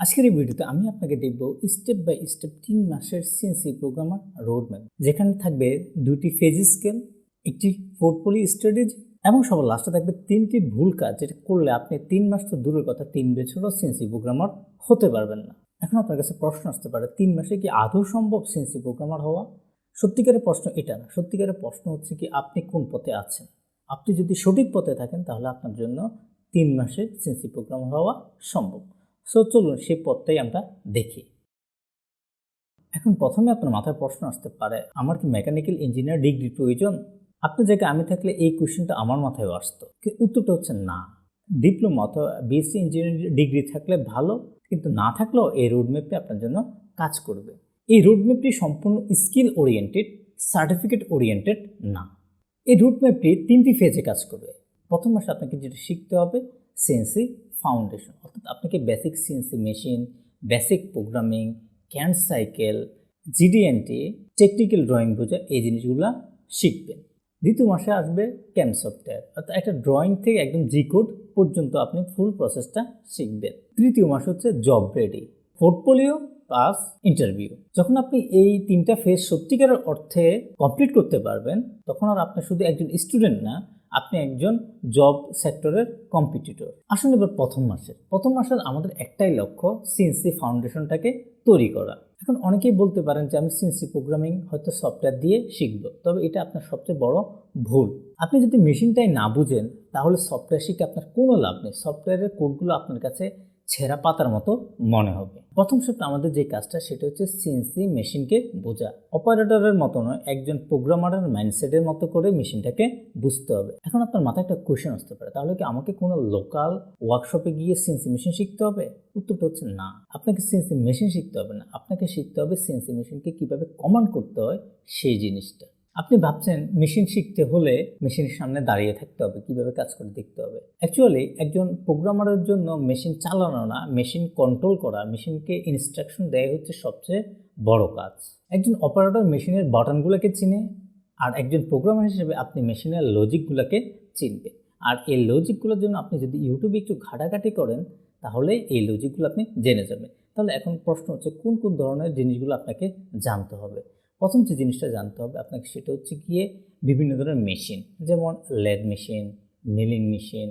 আজকের এই ভিডিওতে আমি আপনাকে দেখব স্টেপ বাই স্টেপ 3 মাসের সিএনসি প্রোগ্রামার রোডম্যাপ, যেখানে থাকবে 2টি ফেজ স্কেল, একটি পোর্টফোলিও স্ট্র্যাটেজি এবং সবার লাস্টে থাকবে 3টি ভুল কাজ যেটা করলে আপনি 3 মাস তো দূরের কথা 3 বছরও সিএনসি প্রোগ্রামার হতে পারবেন না। এখন আপনার কাছে প্রশ্ন আসতে পারে 3 মাসে কি আদৌ সম্ভব সিএনসি প্রোগ্রামার হওয়া? সত্যিকারের প্রশ্ন এটা না, সত্যিকারের প্রশ্ন হচ্ছে কি আপনি কোন পথে আছেন। আপনি যদি সঠিক পথে থাকেন তাহলে আপনার জন্য 3 মাসে সিএনসি প্রোগ্রামার হওয়া সম্ভব। সো চলুন সেই পথটাই আমরা দেখি। এখন প্রথমে আপনার মাথায় প্রশ্ন আসতে পারে, আমার কি মেকানিক্যাল ইঞ্জিনিয়ার ডিগ্রি প্রয়োজন? আপনার জায়গায় আমি থাকলে এই কোয়েশ্চেনটা আমার মাথায় আসতো, কিন্তু উত্তরটা হচ্ছে না। ডিপ্লোমা অথবা বিএসসি ইঞ্জিনিয়ারিং ডিগ্রি থাকলে ভালো, কিন্তু না থাকলেও এই রোডম্যাপটি আপনার জন্য কাজ করবে। এই রোডম্যাপটি সম্পূর্ণ স্কিল ওরিয়েন্টেড, সার্টিফিকেট ওরিয়েন্টেড না। এই রোডম্যাপটি 3টি ফেজে কাজ করবে। প্রথম মাসে আপনাকে যেটা শিখতে হবে সিএনসি ফাউন্ডেশন, অর্থাৎ আপনাকে basic CNC machine, basic programming, canned cycle, GDNT, technical drawing বোঝা, এই জিনিসগুলো শিখবেন। দ্বিতীয় মাসে আসবে ক্যাম সফটওয়্যার, অর্থাৎ একটা ড্রয়িং থেকে একদম জি কোড পর্যন্ত আপনি ফুল প্রসেসটা শিখবেন। তৃতীয় মাস হচ্ছে job ready, portfolio plus interview. যখন আপনি এই 3টা ফেজ সত্যিকারের অর্থে কমপ্লিট করতে পারবেন, তখন আর আপনি শুধু একজন স্টুডেন্ট না, আপনি একজন জব সেক্টরের কম্পিটিটর। আসুন এবার প্রথম মাসের আমাদের একটাই লক্ষ্য সিএনসি ফাউন্ডেশনটাকে তৈরি করা। এখন অনেকেই বলতে পারেন যে আমি সিএনসি প্রোগ্রামিং হয়তো সফটওয়্যার দিয়ে শিখবো, তবে এটা আপনার সবচেয়ে বড় ভুল। আপনি যদি মেশিনটাই না বুঝেন তাহলে সফটওয়্যার শিখে আপনার কোনো লাভ নেই। সফটওয়্যারের কোডগুলো আপনার কাছে ছেঁড়া পাতার মতো মনে হবে। প্রথম স্টেপটা আমাদের যে কাজটা সেটা হচ্ছে সিএনসি মেশিনকে বোঝা। অপারেটরের মতো নয়, একজন প্রোগ্রামারের মাইন্ডসেটের মতো করে মেশিনটাকে বুঝতে হবে। এখন আপনার মাথায় একটা কোয়েশ্চেন আসতে পারে, তাহলে কি আমাকে কোনো লোকাল ওয়ার্কশপে গিয়ে সিএনসি মেশিন শিখতে হবে? উত্তরটা হচ্ছে না, আপনাকে সিএনসি মেশিন শিখতে হবে না, আপনাকে শিখতে হবে সিএনসি মেশিনকে কিভাবে কমান্ড করতে হয় সেই জিনিসটা। আপনি ভাবছেন মেশিন শিখতে হলে মেশিনের সামনে দাঁড়িয়ে থাকতে হবে, কিভাবে কাজ করে দেখতে হবে। অ্যাকচুয়ালি একজন প্রোগ্রামারের জন্য মেশিন চালানো না, মেশিন কন্ট্রোল করা, মেশিনকে ইনস্ট্রাকশন দেয় হচ্ছে সবচেয়ে বড় কাজ। একজন অপারেটর মেশিনের বাটনগুলোকে চিনে, আর একজন প্রোগ্রামার হিসেবে আপনি মেশিনের লজিকগুলোকে চিনবে। আর এই লজিকগুলোর জন্য আপনি যদি ইউটিউবে একটু ঘাটাঘাটি করেন তাহলে এই লজিকগুলো আপনি জেনে যাবেন। তাহলে এখন প্রশ্ন হচ্ছে কোন কোন ধরনের জিনিসগুলো আপনাকে জানতে হবে। প্রথম যে জিনিসটা জানতে হবে আপনাকে সেটা হচ্ছে গিয়ে বিভিন্ন ধরনের মেশিন, যেমন lathe machine, milling machine,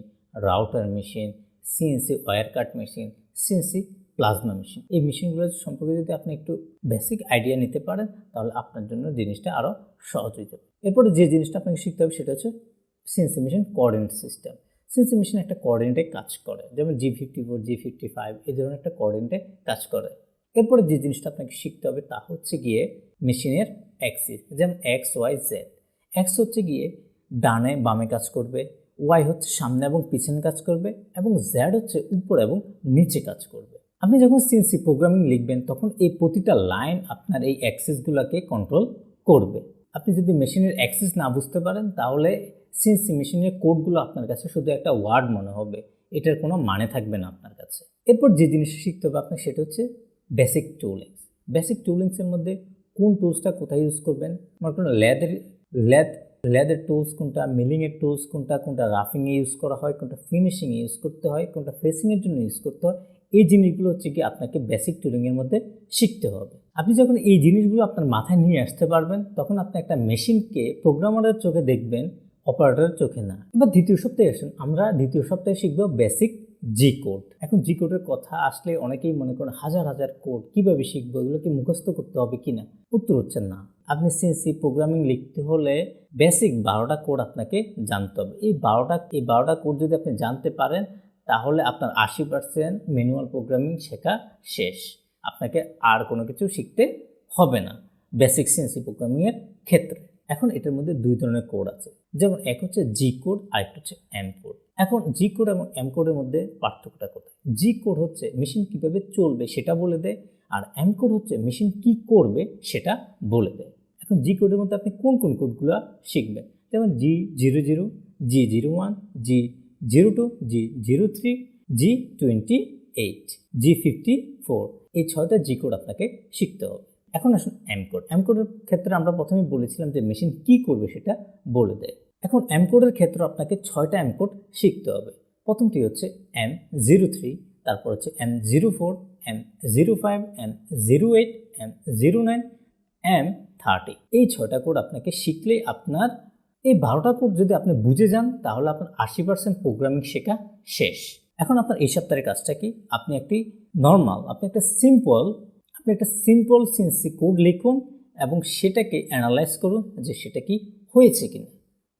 router machine, CNC wire cut machine, CNC plasma machine. এই মেশিনগুলো সম্পর্কে যদি আপনি একটু বেসিক আইডিয়া নিতে পারেন তাহলে আপনার জন্য জিনিসটা আরও সহজ হয়ে যাবে। এরপরে যে জিনিসটা আপনাকে শিখতে হবে সেটা হচ্ছে CNC machine coordinate system. CNC machine একটা কোঅর্ডিনেটে কাজ করে, যেমন G54, G55 এই ধরনের একটা কোঅর্ডিনেটে কাজ করে। এরপরে যে জিনিসটা আপনাকে শিখতে হবে তা হচ্ছে গিয়ে মেশিনের অ্যাক্সিস, যেমন এক্স ওয়াই জেড। এক্স হচ্ছে গিয়ে ডানে বামে কাজ করবে, ওয়াই হচ্ছে সামনে এবং পিছনে কাজ করবে, এবং জেড হচ্ছে উপর এবং নিচে কাজ করবে। আপনি যখন সিএনসি প্রোগ্রামিং লিখবেন তখন এই প্রতিটা লাইন আপনার এই অ্যাক্সিসগুলোকে কন্ট্রোল করবে। আপনি যদি মেশিনের অ্যাক্সিস না বুঝতে পারেন তাহলে সিএনসি মেশিনের কোডগুলো আপনার কাছে শুধু একটা ওয়ার্ড মনে হবে, এটার কোনো মানে থাকবে না আপনার কাছে। এরপর যে জিনিসটা শিখতে হবে আপনার সেটা হচ্ছে বেসিক টুলিংস। বেসিক টুলিংসের মধ্যে কোন টুলসটা কোথায় ইউজ করবেন, মনে করুন লেদের টুলস কোনটা, মিলিংয়ের টুলস কোনটা, কোনটা রাফিংয়ে ইউজ করা হয়, কোনটা ফিনিশিংয়ে ইউজ করতে হয়, কোনটা ফেসিংয়ের জন্য ইউজ করতে হয়। এই জিনিসগুলো হচ্ছে কি আপনাকে বেসিক টুলিংয়ের মধ্যে শিখতে হবে। আপনি যখন এই জিনিসগুলো আপনার মাথায় নিয়ে আসতে পারবেন তখন আপনি একটা মেশিনকে প্রোগ্রামারের চোখে দেখবেন, অপারেটরের চোখে না। এবার দ্বিতীয় সপ্তাহে আসুন, আমরা দ্বিতীয় সপ্তাহে শিখব বেসিক জি কোড। এখন জি কোডের কথা আসলে অনেকেই মনে করেন হাজার হাজার কোড কীভাবে শিখবো, এগুলোকে মুখস্থ করতে হবে কিনা। উত্তর হচ্ছে না। আপনি সিএনসি প্রোগ্রামিং লিখতে হলে বেসিক 12টা কোড আপনাকে জানতে হবে। এই 12টা কোড যদি আপনি জানতে পারেন তাহলে আপনার 80% ম্যানুয়াল প্রোগ্রামিং শেখা শেষ। আপনাকে আর কোনো কিছু শিখতে হবে না বেসিক সিএনসি প্রোগ্রামিংয়ের ক্ষেত্রে। এখন এটার মধ্যে 2 ধরনের কোড আছে, যেমন এক হচ্ছে জি কোড আর একটা হচ্ছে এম কোড। এখন জি কোড এবং এম কোডের মধ্যে পার্থক্যটা কোথায়? জি কোড হচ্ছে মেশিন কীভাবে চলবে সেটা বলে দেয়, আর এম কোড হচ্ছে মেশিন কি করবে সেটা বলে দেয়। এখন জি কোডের মধ্যে আপনি কোন কোন কোডগুলো শিখবেন, যেমন G00, G01, G02, G03, G28, G54, এই 6টা জি কোড আপনাকে শিখতে হবে। এখন আসুন এম কোড। এম কোডের ক্ষেত্রে আমরা প্রথমেই বলেছিলাম যে মেশিন কি করবে সেটা বলে দেয়। এখন এম কোডের ক্ষেত্রে আপনাকে 6টা এম কোড শিখতে হবে। প্রথমটি হচ্ছে M03, তারপর হচ্ছে M04, M05, M08, M09, M30। এই 6টা কোড আপনাকে শিখলে আপনার এই 12টা কোড যদি আপনি বুঝে যান তাহলে আপনার 80% প্রোগ্রামিং শেখা শেষ। এখন আপনার এই সপ্তাহের কাজটা কি? আপনি একটা সিম্পল সিএনসি কোড লিখুন এবং সেটাকে অ্যানালাইজ করুন যে সেটা কি হয়েছে কিনা।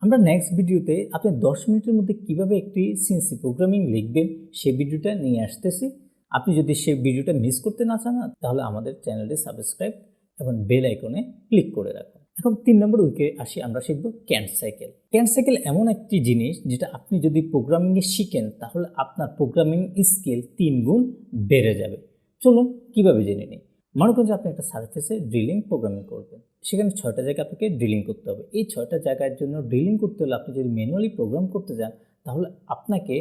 আমরা নেক্সট ভিডিওতে আপনি 10 মিনিটের মধ্যে কিভাবে একটি সিএনসি প্রোগ্রামিং লিখবেন সেই ভিডিওটা নিয়ে আসতেছি। আপনি যদি সেই ভিডিওটা মিস করতে না চান তাহলে আমাদের চ্যানেলটি সাবস্ক্রাইব এবং বেল আইকনে ক্লিক করে রাখুন। এখন 3 নম্বর উইকে আসি, আমরা শিখব ক্যান্ট সাইকেল। ক্যান্ট সাইকেল এমন একটি জিনিস যেটা আপনি যদি প্রোগ্রামিংয়ে শিখেন তাহলে আপনার প্রোগ্রামিং স্কিল 3 গুণ বেড়ে যাবে। চলুন কিভাবে জেনে নিই। মনে করুন যে আপনি একটা সারফেসে ড্রিলিং প্রোগ্রামিং করবেন, সেখানে 6টা জায়গায় আপনাকে ড্রিলিং করতে হবে। এই 6টা জায়গার জন্য ড্রিলিং করতে হলে আপনি যদি ম্যানুয়ালি প্রোগ্রাম করতে যান তাহলে আপনাকে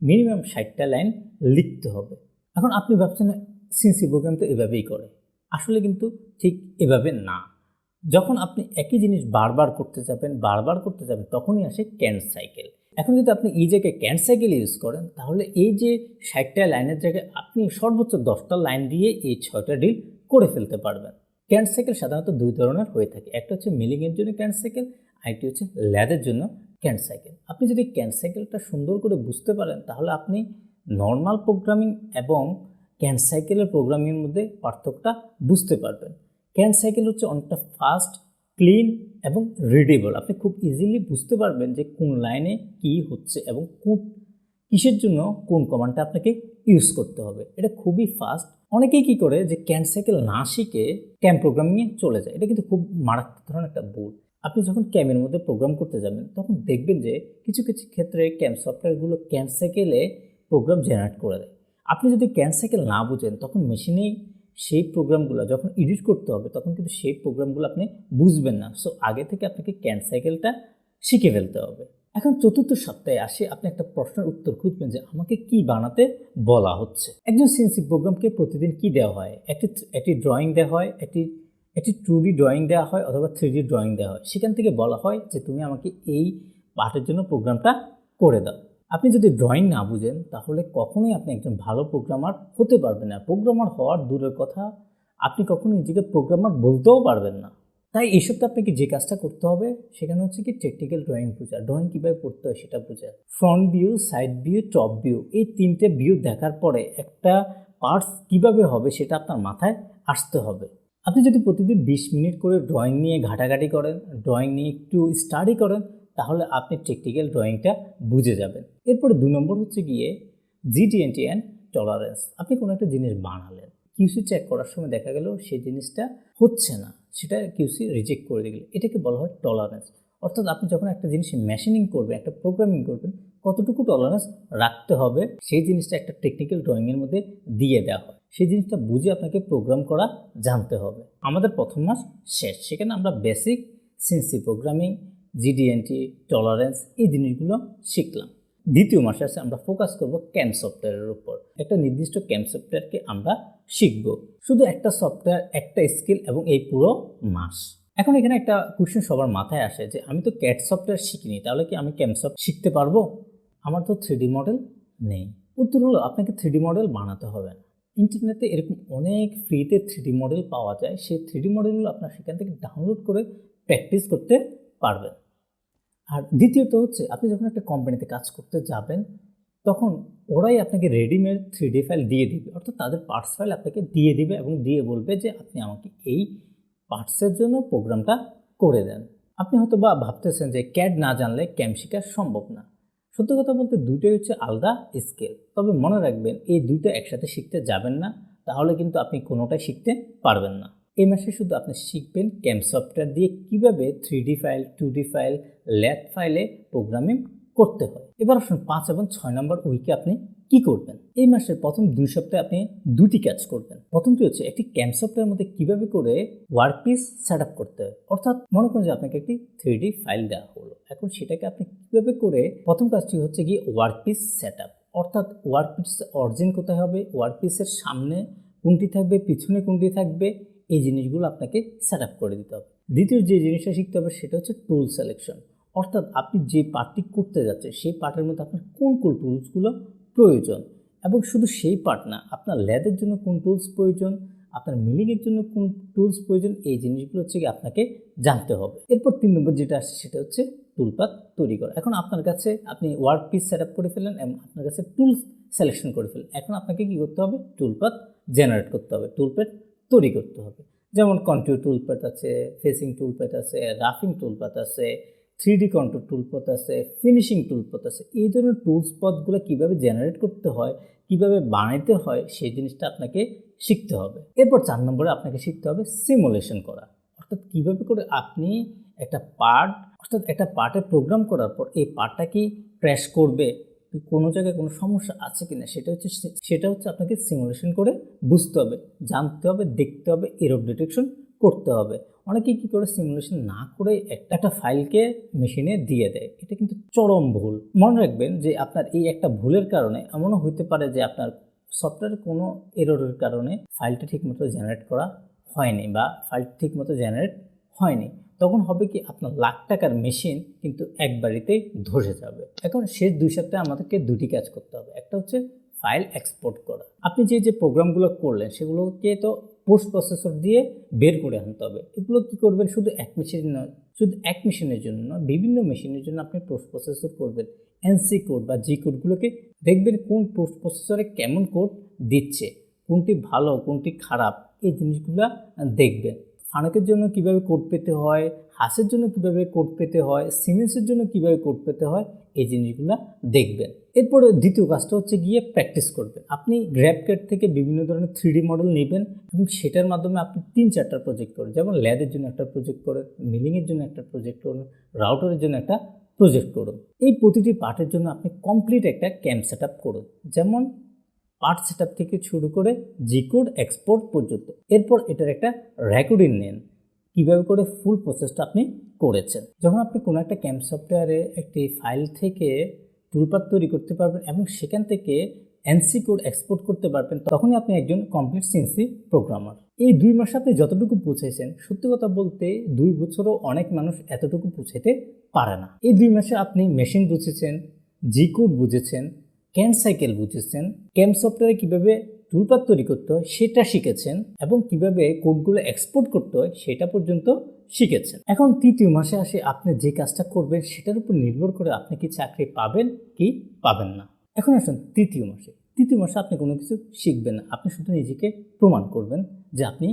মিনিমাম 60টা লাইন লিখতে হবে। এখন আপনি ভাবছেন সিএনসি প্রোগ্রাম তো এভাবেই করে, আসলে কিন্তু ঠিক এভাবে না। যখন আপনি একই জিনিস বারবার করতে যাবেন তখনই আসে ক্যান্ট সাইকেল। এখন যদি আপনি এই জায়গায় ক্যান্ট সাইকেল ইউজ করেন তাহলে এই যে 60টা লাইনের জায়গায় আপনি সর্বোচ্চ 10টা লাইন দিয়ে এই 6টা ড্রিল করে ফেলতে পারবেন। ক্যান্ট সাইকেল সাধারণত 2 ধরনের হয়ে থাকে, একটা হচ্ছে মিলিংয়ের জন্য ক্যান্ট সাইকেল, আরেকটি হচ্ছে ল্যাথের জন্য ক্যান্ট সাইকেল। আপনি যদি ক্যান্ট সাইকেলটা সুন্দর করে বুঝতে পারেন তাহলে আপনি নর্মাল প্রোগ্রামিং এবং ক্যান্ট সাইকেলের প্রোগ্রামিংয়ের মধ্যে পার্থক্যটা বুঝতে পারবেন। ক্যান্ট সাইকেল হচ্ছে অনেকটা ফাস্ট, ক্লিন এবং রিডেবল। আপনি খুব ইজিলি বুঝতে পারবেন যে কোন লাইনে কি হচ্ছে এবং কিসের জন্য কোন কমান্ডটা আপনাকে ইউজ করতে হবে। এটা খুবই ফাস্ট। অনেকেই কি করে যে ক্যান্ট সাইকেল না শিখে ক্যাম প্রোগ্রামিংয়ে চলে যায়, এটা কিন্তু খুব মারাত্মক ধরনের একটা ভুল। আপনি যখন ক্যামের মধ্যে প্রোগ্রাম করতে যাবেন তখন দেখবেন যে কিছু কিছু ক্ষেত্রে ক্যাম সফটওয়্যারগুলো ক্যান্ট সাইকেলে প্রোগ্রাম জেনারেট করে দেয়। আপনি যদি ক্যান্ট সাইকেল না বুঝেন তখন মেশিনেই সেই প্রোগ্রামগুলো যখন এডিট করতে হবে তখন কিন্তু সেই প্রোগ্রামগুলো আপনি বুঝবেন না। সো আগে থেকে আপনাকে ক্যান্ট সাইকেলটা শিখে ফেলতে হবে। এখন 4র্থ সপ্তাহে আসে আপনি একটা প্রশ্নের উত্তর খুঁজবেন যে আমাকে কি বানাতে বলা হচ্ছে। একজন সিএনসি প্রোগ্রামকে প্রতিদিন কি দেওয়া হয়? একটি ড্রয়িং দেওয়া হয়, একটি 2D ড্রয়িং দেওয়া হয় অথবা 3D ড্রয়িং দেওয়া হয়। সেখান থেকে বলা হয় যে তুমি আমাকে এই পার্টের জন্য প্রোগ্রামটা করে দাও। আপনি যদি ড্রয়িং না বুঝেন তাহলে কখনোই আপনি একজন ভালো প্রোগ্রামার হতে পারবেন না। প্রোগ্রামার হওয়ার দূরের কথা, আপনি কখনো নিজেকে প্রোগ্রামার বলতেও পারবেন না। তাই এই সপ্তাহে আপনাকে যে কাজটা করতে হবে সেখানে হচ্ছে কি টেকনিক্যাল ড্রয়িং বোঝা, ড্রয়িং কীভাবে পড়তে হয় সেটা বোঝা। Front view, side view, top view, এই 3টে ভিউ দেখার পরে একটা পার্টস কীভাবে হবে সেটা আপনার মাথায় আসতে হবে। আপনি যদি প্রতিদিন 20 মিনিট করে ড্রয়িং নিয়ে ঘাটাঘাটি করেন, ড্রয়িং নিয়ে একটু স্টাডি করেন তাহলে আপনি টেকনিক্যাল ড্রয়িংটা বুঝে যাবেন। এরপরে 2 নম্বর হচ্ছে গিয়ে জিটিএনটি অ্যান্ড টলারেন্স। আপনি কোনো একটা জিনিস বানালেন, কিউসি চেক করার সময় দেখা গেল সেই জিনিসটা হচ্ছে না, সেটা কিউসি রিজেক্ট করে দিল, এটাকে বলা হয় টলারেন্স। অর্থাৎ আপনি যখন একটা জিনিস মেশিনিং করবেন, একটা প্রোগ্রামিং করবেন, কতটুকু টলারেন্স রাখতে হবে সেই জিনিসটা একটা টেকনিক্যাল ড্রয়িংয়ের মধ্যে দিয়ে দেওয়া হয়। সেই জিনিসটা বুঝে আপনাকে প্রোগ্রাম করা জানতে হবে। আমাদের প্রথম মাস শেষ, সেখানে আমরা বেসিক সিএনসি প্রোগ্রামিং, জিডিএনটি, টলারেন্স এই জিনিসগুলো শিখলাম। দ্বিতীয় মাসে আসে আমরা ফোকাস করব ক্যাম সফটওয়্যারের উপর। একটা নির্দিষ্ট ক্যাম সফটওয়্যারকে আমরা শিখব, শুধু একটা সফটওয়্যার, একটা স্কিল এবং এই পুরো মাস। এখন এখানে একটা কোশ্চেন সবার মাথায় আসে যে আমি তো ক্যাড সফটওয়্যার শিখিনি, তাহলে কি আমি ক্যাম সফট শিখতে পারবো? আমার তো 3D মডেল নেই। উত্তর হলো আপনাকে 3D মডেল বানাতে হবে না। ইন্টারনেটে এরকম অনেক ফ্রিতে 3D মডেল পাওয়া যায়, সেই 3D মডেলগুলো আপনার সেখান থেকে ডাউনলোড করে প্র্যাকটিস করতে পারবেন। আর দ্বিতীয়ত হচ্ছে আপনি যখন একটা কোম্পানিতে কাজ করতে যাবেন তখন ওরাই আপনাকে রেডিমেড 3D ফাইল দিয়ে দিবে, অর্থাৎ তাদের পার্টস ফাইল আপনাকে দিয়ে দিবে এবং দিয়ে বলবে যে আপনি আমাকে এই পার্টসের জন্য প্রোগ্রামটা করে দেন। আপনি হয়তো বা ভাবতেছেন যে ক্যাড না জানলে ক্যাম শেখা সম্ভব না। সত্যি কথা বলতে দুটোই হচ্ছে আলাদা স্কিল, তবে মনে রাখবেন এই দুটো একসাথে শিখতে যাবেন না, তাহলে কিন্তু আপনি কোনোটাই শিখতে পারবেন না। এই মাসে শুধু আপনি শিখবেন ক্যাম সফটওয়্যার দিয়ে কীভাবে 3D ফাইল, 2D ফাইল, ল্যাথ ফাইলে প্রোগ্রামিং করতে হয়। এবার আসুন 5 এবং 6 নম্বর উইকে আপনি কি করবেন। এই মাসের প্রথম 2 সপ্তাহে আপনি 2টি কাজ করবেন। প্রথমটি হচ্ছে একটি ক্যাম সফটওয়্যারের মধ্যে কীভাবে করে ওয়ার্কপিস সেট আপ করতে হয়। অর্থাৎ মনে করুন যে আপনাকে একটি 3D ফাইল দেওয়া হলো, এখন সেটাকে আপনি কীভাবে করে, প্রথম কাজটি হচ্ছে গিয়ে ওয়ার্কপিস সেট আপ, অর্থাৎ ওয়ার্কপিসের অরিজিন কোথায় হবে, ওয়ার্কপিসের সামনে কোনটি থাকবে, পিছনে কোনটি থাকবে, এই জিনিসগুলো আপনাকে সেট আপ করে দিতে হবে। দ্বিতীয় যে জিনিসটা শিখতে হবে সেটা হচ্ছে টুল সিলেকশন, অর্থাৎ আপনি যে পার্টটি করতে যাচ্ছেন সেই পার্টের মধ্যে আপনার কোন কোন টুলসগুলো প্রয়োজন এবং শুধু সেই পার্ট না, আপনার ল্যাদের জন্য কোন টুলস প্রয়োজন, আপনার মিলিংয়ের জন্য কোন টুলস প্রয়োজন, এই জিনিসগুলো হচ্ছে কি আপনাকে জানতে হবে। এরপর 3 নম্বর যেটা আসছে সেটা হচ্ছে টুলপাথ তৈরি করা। এখন আপনার কাছে আপনি ওয়ার্ক পিস সেট আপ করে ফেলেন এবং আপনার কাছে টুলস সিলেকশন করে ফেলেন। এখন আপনাকে কি করতে হবে? টুলপাথ জেনারেট করতে হবে, টুলপাথ তৈরি করতে হবে। যেমন কন্ট্যুর টুলপাথ আছে, ফেসিং টুলপাথ আছে, রাফিং টুলপাথ আছে, 3D কন্ট্যুর টুলপাথ আছে, ফিনিশিং টুলপাথ আছে। এই ধরনের টুলস পথগুলো কীভাবে জেনারেট করতে হয়, কিভাবে বানাইতে হয়, সেই জিনিসটা আপনাকে শিখতে হবে। এরপর 4 নম্বরে আপনাকে শিখতে হবে সিমুলেশন করা, অর্থাৎ কীভাবে করে আপনি একটা পার্টের প্রোগ্রাম করার পর এই পার্টটা কি ক্র্যাশ করবে, কোনো জায়গায় কোনো সমস্যা আছে কিনা, সেটা হচ্ছে আপনাকে সিমুলেশন করে বুঝতে হবে, জানতে হবে, দেখতে হবে, এরর ডিটেকশন করতে হবে। অনেকেই কী করে সিমুলেশন না করে একটা ফাইলকে মেশিনে দিয়ে দেয়, এটা কিন্তু চরম ভুল। মনে রাখবেন যে আপনার এই একটা ভুলের কারণে এমনও হতে পারে যে আপনার সফটওয়্যারের কোনো এররের কারণে ফাইলটা ঠিকমতো জেনারেট করা হয়নি বা ফাইলটা ঠিকমতো জেনারেট হয়নি। তখন হবে কি, আপনার লাখ টাকার মেশিন কিন্তু একবারিতেই ধসে যাবে। এখন শেষ 2 সপ্তাহে আমাদেরকে 2টি কাজ করতে হবে। একটা হচ্ছে ফাইল এক্সপোর্ট করা। আপনি যে প্রোগ্রামগুলো করলেন সেগুলোকে তো পোস্ট প্রসেসর দিয়ে বের করে আনতে হবে। এগুলো কি করবেন? শুধু এক মেশিনের জন্য নয়, বিভিন্ন মেশিনের জন্য আপনি পোস্ট প্রসেসর করবেন। এনসি কোড বা জি কোডগুলোকে দেখবেন কোন পোস্ট প্রসেসরে কেমন কোড দিচ্ছে, কোনটি ভালো কোনটি খারাপ, এই জিনিসগুলো দেখবেন। ফানুকের জন্য কিভাবে কোড পেতে হয়, হাসের জন্য কিভাবে কোড পেতে হয়, সিমেন্সের জন্য কিভাবে কোড পেতে হয়, এই জিনিসগুলো দেখবেন। এরপরে দ্বিতীয় কাজটা হচ্ছে গিয়ে প্র্যাকটিস করবেন। আপনি গ্র্যাফক্যাড থেকে বিভিন্ন ধরনের 3D মডেল নেবেন এবং সেটার মাধ্যমে আপনি 3-4টা প্রজেক্ট করেন। যেমন ল্যাদের জন্য একটা প্রজেক্ট করেন, মিলিংয়ের জন্য একটা প্রজেক্ট করুন, রাউটারের জন্য একটা প্রজেক্ট করুন। এই প্রতিটি পার্টের জন্য আপনি কমপ্লিট একটা ক্যাম্প সেট আপ করুন। যেমন পার্ট সেট আপ থেকে শুরু করে জি কোড এক্সপোর্ট পর্যন্ত। এরপর এটার একটা রেকর্ডিং নেন, কীভাবে করে ফুল প্রসেসটা আপনি করেছেন। যখন আপনি কোনো একটা ক্যাম্প সফটওয়্যারে একটি ফাইল থেকে টুলপাথ তৈরি করতে পারবেন এবং সেখান থেকে এনসি কোড এক্সপোর্ট করতে পারবেন, তখনই আপনি একজন কমপ্লিট সিএনসি প্রোগ্রামার। এই 2 মাসে আপনি যতটুকু পৌঁছাইছেন, সত্যি কথা বলতে 2 বছরও অনেক মানুষ এতটুকু পৌঁছাইতে পারে না। এই 2 মাসে আপনি মেশিন বুঝেছেন, জি কোড বুঝেছেন, ক্যান সাইকেল বুঝেছেন, ক্যাম্প সফটওয়্যারে কীভাবে টুলপাথ তৈরি করতে হয় সেটা শিখেছেন এবং কিভাবে কোডগুলো এক্সপোর্ট করতে হয় সেটা পর্যন্ত শিখেছেন। এখন 3য় মাসে আসে আপনি যে কাজটা করবেন সেটার উপর নির্ভর করে আপনি কি চাকরি পাবেন কি পাবেন না। এখন আসুন 3য় মাসে আপনি কোনো কিছু শিখবেন না, আপনি শুধু নিজেকে প্রমাণ করবেন যে আপনি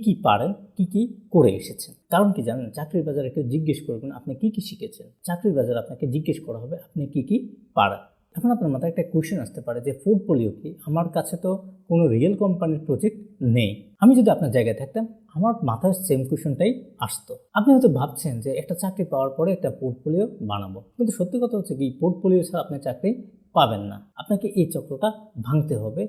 কি পারেন, কি করে এসেছেন। কারণ কি জানেন, চাকরির বাজারে কেউ জিজ্ঞেস করবেন আপনি কি শিখেছেন, চাকরির বাজারে আপনাকে জিজ্ঞেস করা হবে আপনি কি পারেন। এখন আপনার মাথায় একটা কোয়েশ্চেন আসতে পারে যে পোর্টফোলিও কি? আমার কাছে তো কোনো রিয়েল কোম্পানির প্রজেক্ট নেই। আমি যদি আপনার জায়গায় থাকতাম আমার মাথায় সেম কোয়েশ্চেনটাই আসতো। আপনি হয়তো ভাবছেন যে একটা চাকরি পাওয়ার পরে একটা পোর্টফোলিও বানাবো, কিন্তু সত্যি কথা হচ্ছে কি, পোর্টফোলিও ছাড়া আপনি চাকরি পাবেন না। আপনাকে এই চক্রটা ভাঙতে হবে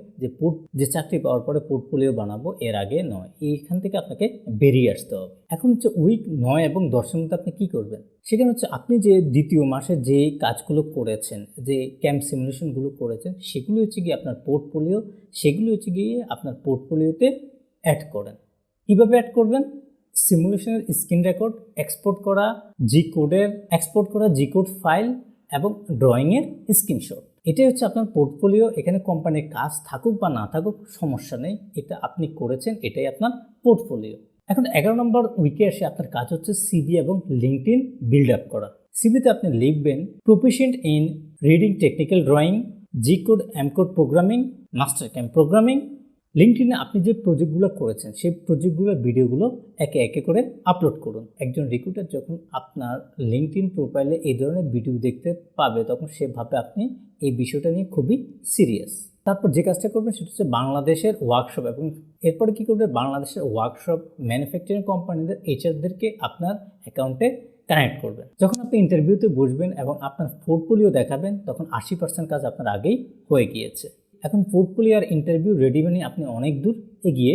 যে চাকরি পাওয়ার পরে পোর্টফোলিও বানাবো, এর আগে নয়। এইখান থেকে আপনাকে বেরিয়ে আসতে হবে। এখন হচ্ছে উইক 9 এবং 10-এর মধ্যে আপনি কি করবেন? সেখানে হচ্ছে আপনি যে 2য় মাসে যে কাজগুলো করেছেন, যে ক্যাম্প সিমুলেশনগুলো করেছেন, সেগুলো হচ্ছে গিয়ে আপনার পোর্টফোলিও, সেগুলো হচ্ছে গিয়ে আপনার পোর্টফোলিওতে অ্যাড করেন। কীভাবে অ্যাড করবেন? সিমুলেশনের স্ক্রিন রেকর্ড, এক্সপোর্ট করা জি কোড ফাইল এবং ড্রয়িংয়ের স্ক্রিনশট, এটাই হচ্ছে আপনার পোর্টফোলিও। এখানে কোম্পানির কাজ থাকুক বা না থাকুক সমস্যা নেই, এটা আপনি করেছেন, এটাই আপনার পোর্টফোলিও। এখন 11 নম্বর উইকে এসে আপনার কাজ হচ্ছে সিভি এবং লিঙ্কডইন বিল্ড আপ করা। সিভিতে আপনি লিখবেন proficient in reading technical drawing, G code M code programming, Mastercam programming. লিঙ্কডইনে আপনি যে প্রজেক্টগুলো করেছেন সেই প্রজেক্টগুলোর ভিডিওগুলো একে একে করে আপলোড করুন। একজন রিক্রুটার যখন আপনার লিঙ্কডইন প্রোফাইলে এই ধরনের ভিডিও দেখতে পাবে, তখন সে ভাবে আপনি এই বিষয়টা নিয়ে খুবই সিরিয়াস। তারপর যে কাজটা করবেন সেটা হচ্ছে বাংলাদেশের ওয়ার্কশপ, এবং এরপরে কী করবে, বাংলাদেশের ওয়ার্কশপ ম্যানুফ্যাকচারিং কোম্পানিদের এইচআরদেরকে আপনার অ্যাকাউন্টে কানেক্ট করবেন। যখন আপনি ইন্টারভিউতে বসবেন এবং আপনার পোর্টফোলিও দেখাবেন, তখন 80% কাজ আপনার আগেই হয়ে গিয়েছে। এখন পোর্টফোলিও আর ইন্টারভিউ রেডি বানিয়ে আপনি অনেক দূর এগিয়ে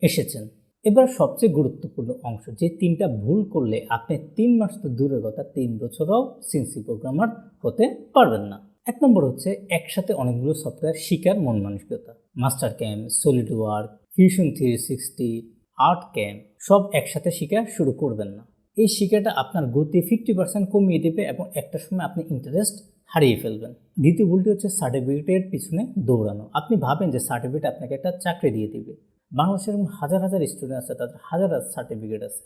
এসেছেন। এবার সবচেয়ে গুরুত্বপূর্ণ অংশ, যে 3টা ভুল করলে আপনি 3 মাস তো দূরের কথা 3 বছরও সিএনসি প্রোগ্রামার হতে পারবেন না। 1 নম্বর হচ্ছে একসাথে অনেকগুলো সফটওয়্যার শিকার মন মানসিকতা। Master camp, solid work, fusion 360, art camp সব একসাথে শিখা শুরু করবেন না। এই শিখাটা আপনার গতি 50% কমিয়ে দেবে এবং একটা সময় আপনি ইন্টারেস্ট হারিয়ে ফেলবেন। দ্বিতীয় ভুলটি হচ্ছে সার্টিফিকেটের পিছনে দৌড়ানো। আপনি ভাবেন যে সার্টিফিকেট আপনাকে একটা চাকরি দিয়ে দিবে। বাংলাদেশের হাজার হাজার স্টুডেন্ট আছে, তাদের হাজার হাজার সার্টিফিকেট আছে,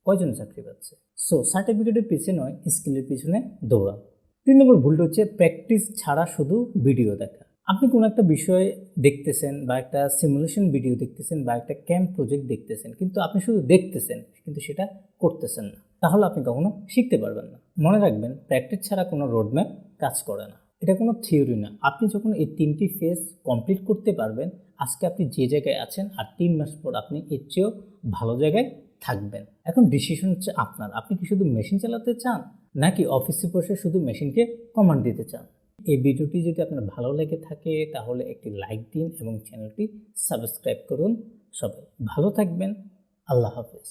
কয়জন চাকরি পাচ্ছে? সো সার্টিফিকেটের পিছনে নয়, স্কিলের পিছনে দৌড়ান। 3 নম্বর ভুলটা হচ্ছে প্র্যাকটিস ছাড়া শুধু ভিডিও দেখা। আপনি কোনো একটা বিষয় দেখতেছেন বা একটা সিমুলেশন ভিডিও দেখতেছেন বা একটা ক্যাম্প প্রজেক্ট দেখতেছেন, কিন্তু আপনি শুধু দেখতেছেন কিন্তু সেটা করতেছেন না, তাহলে আপনি কখনো শিখতে পারবেন না। মনে রাখবেন, প্র্যাকটিস ছাড়া কোনো রোডম্যাপ কাজ করে না। এটা কোনো থিওরি না। আপনি যখন এই 3টি ফেজ কমপ্লিট করতে পারবেন, আজকে আপনি যে জায়গায় আছেন আর 3 মাস পর আপনি এর চেয়েও ভালো জায়গায় থাকবেন। এখন ডিসিশন হচ্ছে আপনার। আপনি কি শুধু মেশিন চালাতে চান নাকি অফিসে বসে শুধু মেশিনকে কমান্ড দিতে চান? এই ভিডিওটি যদি আপনার ভালো লেগে থাকে তাহলে একটি লাইক দিন এবং চ্যানেলটি সাবস্ক্রাইব করুন। সবাই ভালো থাকবেন। আল্লাহ হাফেজ।